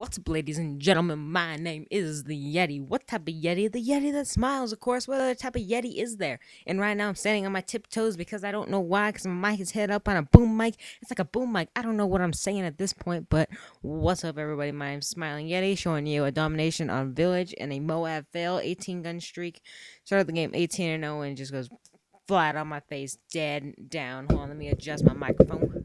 What's up, ladies and gentlemen? My name is the Yeti. What type of Yeti? The Yeti that smiles, of course. What other type of Yeti is there? And right now I'm standing on my tiptoes because I don't know why, because my mic is head up on a boom mic. It's like a boom mic. I don't know what I'm saying at this point, but what's up, everybody? My name's Smiling Yeti, showing you a domination on Village and a Moab fail, 18 gun streak. Started the game 18-0 and just goes flat on my face, dead down. Hold on, let me adjust my microphone.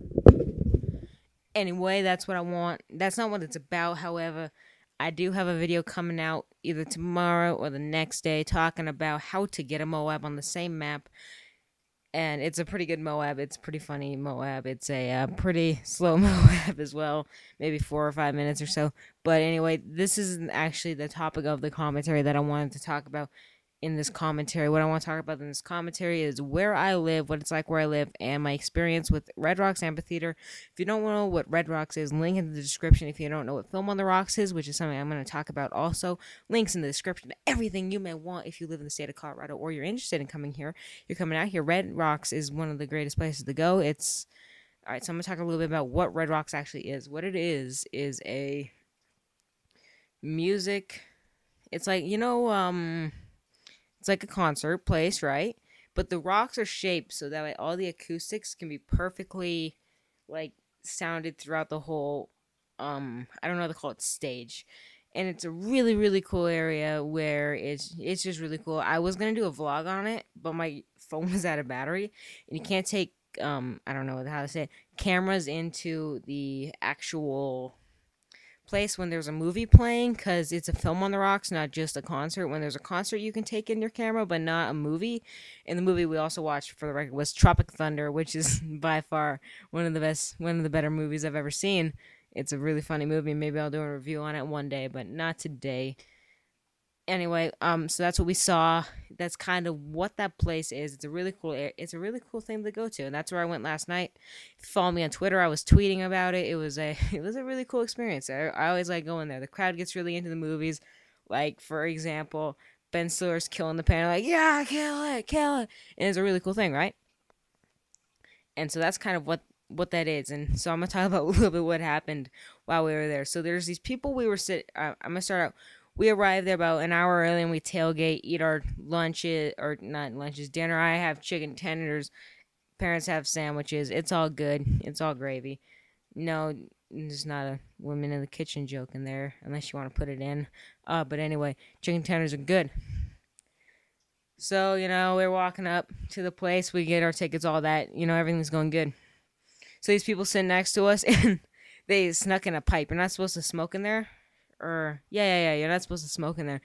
Anyway, that's what I want. That's not what it's about, however. I do have a video coming out either tomorrow or the next day talking about how to get a Moab on the same map. And it's a pretty good Moab. It's pretty funny Moab. It's a pretty slow Moab as well. Maybe 4 or 5 minutes or so. But anyway, this isn't actually the topic of the commentary that I wanted to talk about in this commentary. What I want to talk about in this commentary is where I live, what it's like where I live, and my experience with RedRocks Amphitheater. If you don't know what RedRocks is, link in the description. If you don't know what Film on the Rocks is, which is something I'm going to talk about also, links in the description to everything you may want if you live in the state of Colorado or you're interested in coming here. You're coming out here. RedRocks is one of the greatest places to go. It's alright, so I'm going to talk a little bit about what RedRocks actually is. What it is a music. It's like, it's like a concert place, right? But the rocks are shaped so that way all the acoustics can be perfectly like sounded throughout the whole I don't know what to call it, stage. And it's a really, really cool area where it's just really cool. I was gonna do a vlog on it, but my phone was out of battery, and you can't take I don't know how to say it, cameras into the actual place when there's a movie playing, because it's a Film on the Rocks, not just a concert. When there's a concert, you can take in your camera, but not a movie. And the movie we also watched, for the record, was Tropic Thunder, which is by far one of the better movies I've ever seen. It's a really funny movie. Maybe I'll do a review on it one day, but not today. Anyway, so that's what we saw. That's kind of what that place is. It's a really cool thing to go to, and that's where I went last night. If you follow me on Twitter, I was tweeting about it. It was a really cool experience. I always like going there. The crowd gets really into the movies. Like, for example, Ben Stiller's killing the panel, like, yeah, kill it, and it's a really cool thing, right? And so that's kind of what that is. And so I'm gonna talk about a little bit what happened while we were there. So there's these people we were I'm gonna start out. We arrived there about an hour early, and we tailgate, eat our lunches, or not lunches, dinner. I have chicken tenders. Parents have sandwiches. It's all good. It's all gravy. No, there's not a women in the kitchen joke in there, unless you want to put it in. But anyway, chicken tenders are good. So, we're walking up to the place. We get our tickets, all that. Everything's going good. So these people sitting next to us, and they snuck in a pipe. You're not supposed to smoke in there. Or you're not supposed to smoke in there.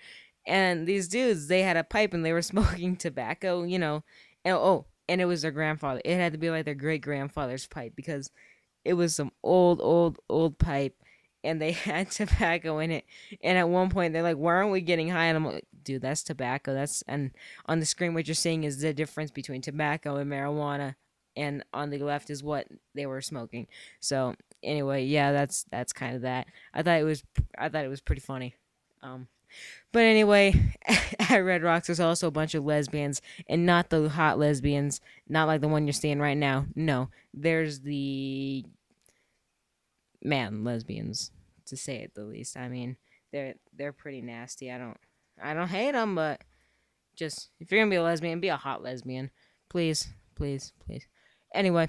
And these dudes, they had a pipe and they were smoking tobacco, and it was their grandfather. It had to be like their great grandfather's pipe, because it was some old pipe, and they had tobacco in it. And at one point they're like, "Why aren't we getting high?" And I'm like, "Dude, that's tobacco. And on the screen what you're seeing is the difference between tobacco and marijuana, and on the left is what they were smoking." So anyway, yeah, that's kind of that. I thought it was pretty funny. But anyway, at Red Rocks there's also a bunch of lesbians, and not the hot lesbians, not like the one you're seeing right now. No, there's the man lesbians, to say it the least. I mean, they're pretty nasty. I don't hate them, but just, if you're gonna be a lesbian, be a hot lesbian, please, please, please. Anyway,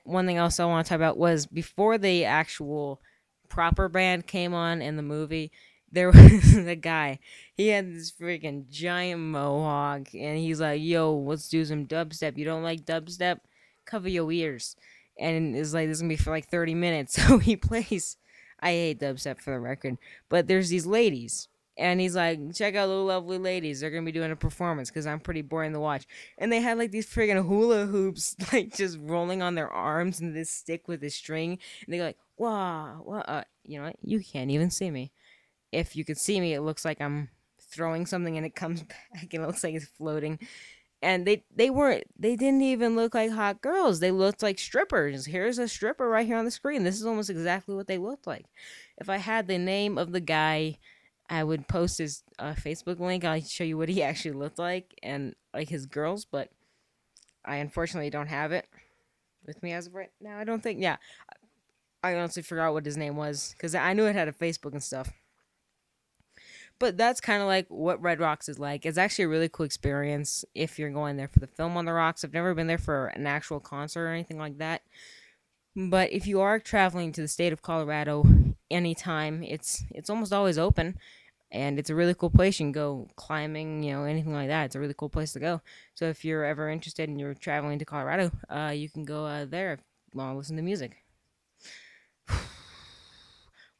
one thing else I want to talk about was, before the actual proper band came on in the movie, there was a guy. He had this freaking giant mohawk, and he's like, "Yo, let's do some dubstep. You don't like dubstep? Cover your ears." And it's like, this is gonna be for like 30 minutes. So he plays. I hate dubstep, for the record, but there's these ladies. And he's like, "Check out the lovely ladies. They're going to be doing a performance, because I'm pretty boring to watch." And they had like these friggin' hula hoops, like just rolling on their arms, and this stick with a string. And they go like, "Wow, wow." You know what? You can't even see me. If you could see me, it looks like I'm throwing something and it comes back, and it looks like it's floating. And they didn't even look like hot girls. They looked like strippers. Here's a stripper right here on the screen. This is almost exactly what they looked like. If I had the name of the guy, I would post his Facebook link. I'll show you what he actually looked like, and like his girls, but I unfortunately don't have it with me as of right now. I don't think. Yeah, I honestly forgot what his name was because I knew it had a Facebook and stuff. But that's kind of like what Red Rocks is like. It's actually a really cool experience if you're going there for the film on the rocks. I've never been there for an actual concert or anything like that. But if you are traveling to the state of Colorado anytime, it's almost always open, and it's a really cool place. You can go climbing, anything like that. It's a really cool place to go. So if you're ever interested and you're traveling to Colorado, you can go there while listen to music.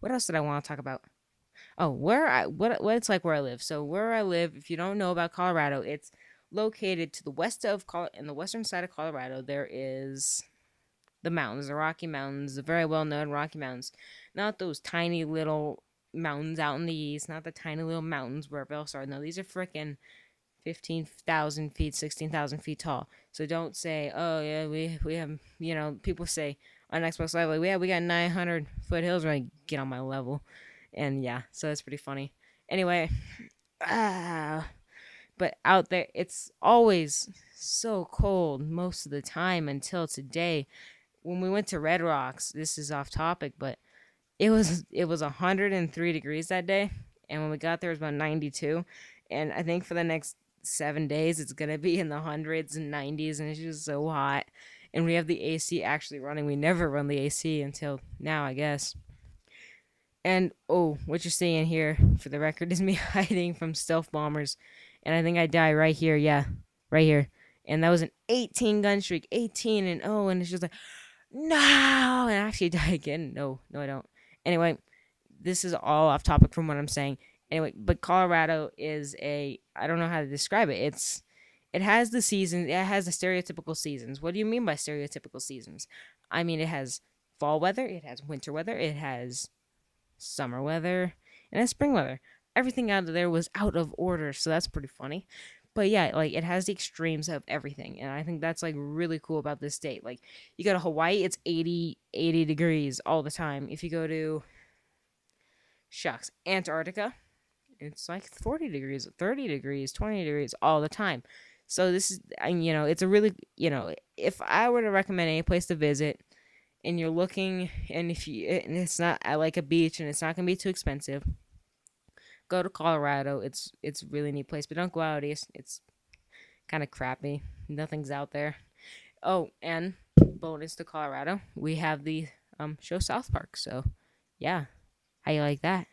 What else did I want to talk about? Oh, what it's like where I live. So where I live, if you don't know about Colorado, it's located to the west of in the western side of Colorado. There is the mountains, the Rocky Mountains, the very well known Rocky Mountains. Not those tiny little mountains out in the east, not the tiny little mountains wherever else are. No, these are freaking 15,000 feet, 16,000 feet tall. So don't say, oh yeah, we have, people say on Xbox Live, like, yeah, we got 900-foot hills. When I get on my level. And yeah, so it's pretty funny. Anyway, but out there, it's always so cold most of the time until today. When we went to RedRocks, this is off topic, but it was 103 degrees that day, and when we got there, it was about 92. And I think for the next 7 days, it's gonna be in the hundreds and 90s, and it's just so hot. And we have the AC actually running. We never run the AC until now, I guess. And, oh, what you're seeing here, for the record, is me hiding from stealth bombers. And I think I die right here. Yeah, right here. And that was an 18 gun streak. 18 and oh, and it's just like, no! And I actually die again. No, I don't. Anyway, this is all off topic from what I'm saying. Anyway, but Colorado is I don't know how to describe it. It has the seasons. It has the stereotypical seasons. What do you mean by stereotypical seasons? I mean, it has fall weather. It has winter weather. It has summer weather, and spring weather. Everything out of there was out of order, so that's pretty funny. But yeah, like, it has the extremes of everything, and I think that's like really cool about this state. Like, you go to Hawaii, it's 80 degrees all the time. If you go to Antarctica, it's like 40 degrees, 30 degrees, 20 degrees all the time. So this is, it's a really, if I were to recommend any place to visit, and you're looking, and it's not, I like a beach, and it's not gonna be too expensive, go to Colorado. It's a really neat place, but don't go out east. It's kind of crappy. Nothing's out there. Oh, and bonus to Colorado, we have the show South Park. So yeah, how you like that?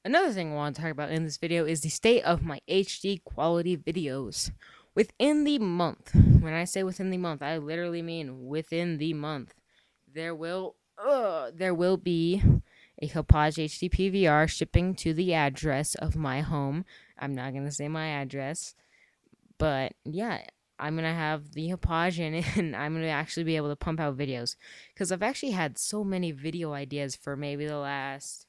Another thing I want to talk about in this video is the state of my HD quality videos. Within the month, when I say within the month, I literally mean within the month, there will be a Hauppauge HD PVR shipping to the address of my home. I'm not going to say my address, but yeah, I'm going to have the Hauppauge in it, and I'm going to actually be able to pump out videos. Because I've actually had so many video ideas for maybe last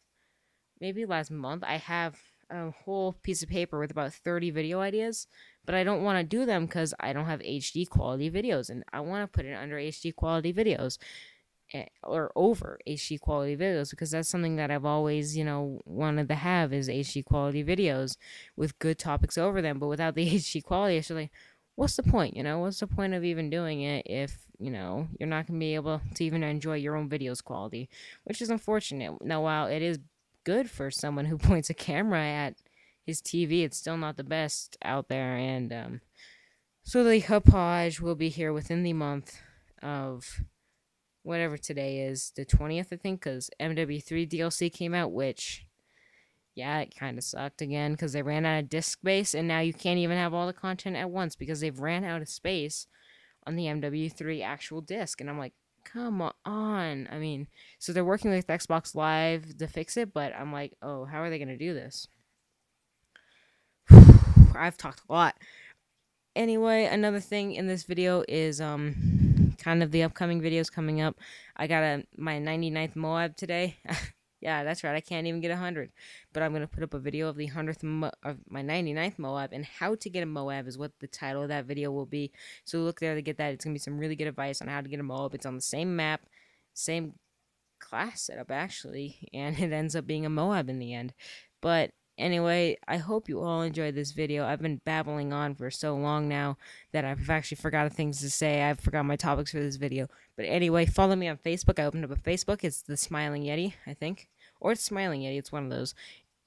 month. I have a whole piece of paper with about 30 video ideas, but I don't want to do them because I don't have HD quality videos, and I want to put it under HD quality videos, or over HD quality videos, because that's something that I've always, wanted to have, is HD quality videos with good topics over them. But without the HD quality, it's like, what's the point? What's the point of even doing it if, you're not going to be able to even enjoy your own videos quality, which is unfortunate. Now, while it is good for someone who points a camera at his TV, it's still not the best out there. And so the Hauppauge will be here within the month of whatever today is, the 20th, I think, because MW3 DLC came out, which, yeah, it kind of sucked again because they ran out of disk space, and now you can't even have all the content at once because they've ran out of space on the MW3 actual disc. And I'm like, come on. I mean, so they're working with Xbox Live to fix it, but I'm like, oh, how are they going to do this? I've talked a lot. Anyway, another thing in this video is kind of the upcoming videos coming up. I got my 99th Moab today. Yeah, that's right. I can't even get 100. But I'm going to put up a video of the 100th of my 99th Moab, and how to get a Moab is what the title of that video will be. So look there to get that. It's going to be some really good advice on how to get a Moab. It's on the same map, same class setup actually, and it ends up being a Moab in the end. But Anyway, I hope you all enjoyed this video. I've been babbling on for so long now that I've actually forgotten things to say. I've forgotten my topics for this video. But anyway, follow me on Facebook. I opened up a Facebook. It's the Smiling Yeti, I think. Or it's Smiling Yeti. It's one of those.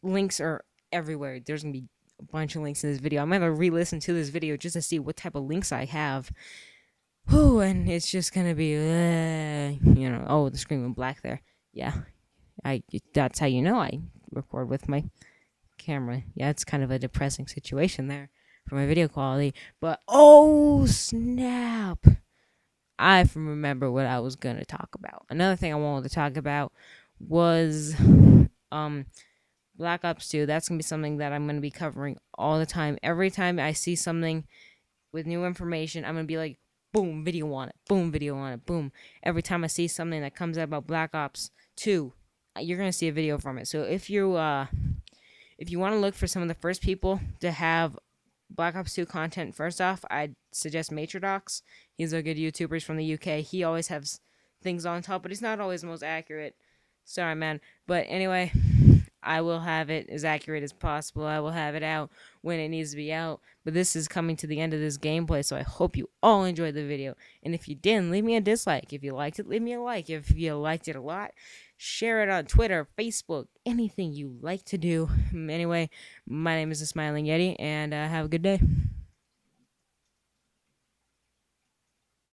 Links are everywhere. There's going to be a bunch of links in this video. I'm going to re-listen to this video just to see what type of links I have. Whew, and it's just going to be, oh, the screen went black there. Yeah, that's how you know I record with my camera. Yeah, it's kind of a depressing situation there for my video quality. But, oh, snap. I remember what I was going to talk about. Another thing I wanted to talk about was Black Ops 2. That's going to be something that I'm going to be covering all the time. Every time I see something with new information, I'm going to be like, boom, video on it. Boom, video on it. Boom. Every time I see something that comes out about Black Ops 2, you're going to see a video from it. So if you want to look for some of the first people to have Black Ops 2 content, first off, I'd suggest RedRocks. He's a good YouTuber. He's from the UK. He always has things on top, but he's not always the most accurate. Sorry, man. But anyway, I will have it as accurate as possible. I will have it out when it needs to be out. But this is coming to the end of this gameplay, so I hope you all enjoyed the video. And if you didn't, leave me a dislike. If you liked it, leave me a like. If you liked it a lot, share it on Twitter, Facebook, anything you like to do. Anyway, my name is the Smiling Yeti, and have a good day.